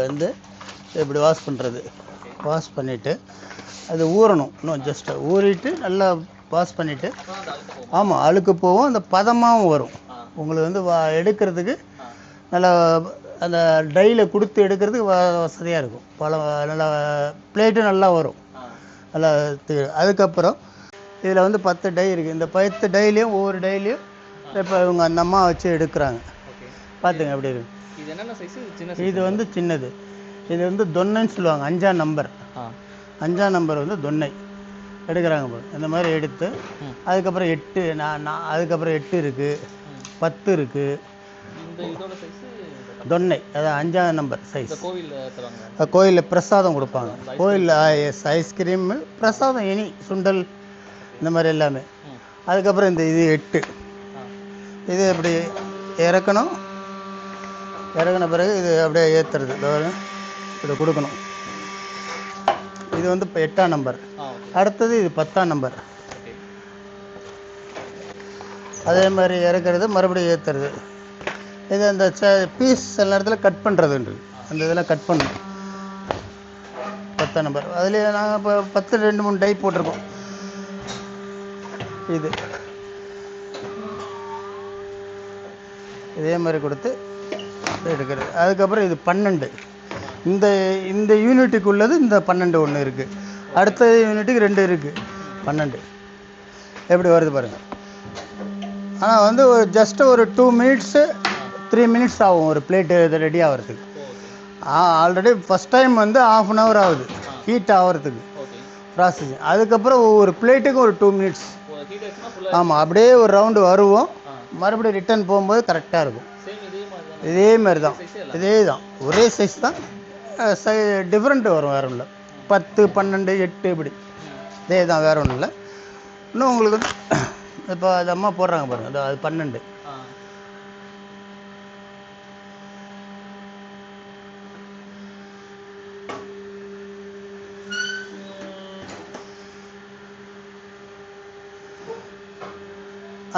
வந்து இப்படி வாஷ் பண்ணுறது. வாஷ் பண்ணிவிட்டு அது ஊறணும். இன்னும் ஜஸ்ட்டு ஊறிட்டு நல்லா வாஷ் பண்ணிவிட்டு, ஆமாம் அழுக்கு போகும், அந்த பதமாகவும் வரும். உங்களுக்கு வந்து எடுக்கிறதுக்கு நல்லா அந்த டையில் கொடுத்து எடுக்கிறதுக்கு வசதியாக இருக்கும். நல்லா பிளேட்டும் நல்லா வரும். நல்லா அதுக்கப்புறம் இதில் வந்து 10 டை இருக்குது. இந்த 10 டைலையும் ஒவ்வொரு டைலையும் இப்போ இவங்க அந்த அம்மா வச்சு எடுக்கிறாங்க. பார்த்துங்க எப்படி இருக்கு. இது வந்து சின்னது. இது வந்து தொன்னைன்னு சொல்லுவாங்க. 5ஆம் நம்பர். 5ஆம் நம்பர் வந்து தொன்னை எடுக்கிறாங்க போது. இந்த மாதிரி எடுத்து அதுக்கப்புறம் 8 அதுக்கப்புறம் 8 இருக்குது, 10 இருக்குது. தொன்னை அதான் 5ஆம் நம்பர் சைஸ். கோயிலில் பிரசாதம் கொடுப்பாங்க. கோயிலில் ஐஸ்கிரீமு பிரசாதம், இனி சுண்டல் இந்த மாதிரி எல்லாமே. அதுக்கப்புறம் இது 8. இது இப்படி இறக்கணும். இறங்கின பிறகு இது அப்படியே ஏற்றுறது. இதை கொடுக்கணும். இது வந்து இப்போ 8ஆம் நம்பர். அடுத்தது இது 10ஆம் நம்பர். அதே மாதிரி இறக்கிறது, மறுபடியும் ஏற்றுறது. இது அந்த பீஸ் சில நேரத்தில் கட் பண்ணுறதுன்றது. அந்த இதெல்லாம் கட் பண்ணணும். 10ஆம் நம்பர். அதுலேயே நாங்கள் இப்போ 10 2 3 டை போட்டிருக்கோம். இது இதே மாதிரி கொடுத்து எடுக்கிறது. அதுக்கப்புறம் இது 12. இந்த யூனிட்டுக்கு உள்ளது இந்த 12 ஒன்று இருக்குது. அடுத்த யூனிட்டுக்கு 2 இருக்குது. 12 எப்படி வருது பாருங்கள். ஆனால் வந்து ஜஸ்ட்டு ஒரு 2 மினிட்ஸு 3 மினிட்ஸ் ஆகும் ஒரு பிளேட்டு இது ரெடி ஆகிறதுக்கு. ஆல்ரெடி ஃபஸ்ட் டைம் வந்து 1/2 hour ஆகுது ஹீட் ஆகிறதுக்கு ப்ராசஸிங். அதுக்கப்புறம் ஒவ்வொரு பிளேட்டுக்கும் ஒரு 2 மினிட்ஸ். ஆமாம், அப்படியே ஒரு ரவுண்டு வருவோம். மறுபடியும் ரிட்டர்ன் போகும்போது கரெக்டாக இருக்கும். இதே மாதிரி தான், இதே தான், ஒரே சைஸ் தான். டிஃப்ரெண்ட்டு வரும், வேறு ஒன்றும் இல்லை. 10 12 8 இப்படி இதே தான், வேறு ஒன்றும் இல்லை. இன்னும் உங்களுக்கு வந்து இப்போ அது அம்மா போடுறாங்க பாருங்கள். அது 12.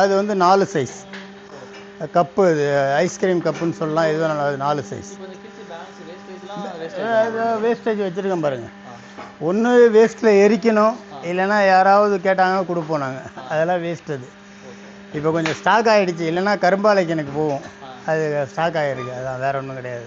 அது வந்து 4 சைஸ் கப்பு. இது ஐஸ்கிரீம் கப்புன்னு சொல்லலாம். இது நல்லா 4 சைஸ். வேஸ்டேஜ் வச்சுருக்கேன் பாருங்கள். ஒன்று வேஸ்ட்டில் எரிக்கணும், இல்லைன்னா யாராவது கேட்டாங்க கொடுப்போம் நாங்கள். அதெல்லாம் வேஸ்ட். அது இப்போ கொஞ்சம் ஸ்டாக் ஆகிடுச்சு, இல்லைன்னா கரும்பாலைக்கு எனக்கு போவோம். அது ஸ்டாக் ஆகிருக்கு. அதான், வேறு ஒன்றும் கிடையாது.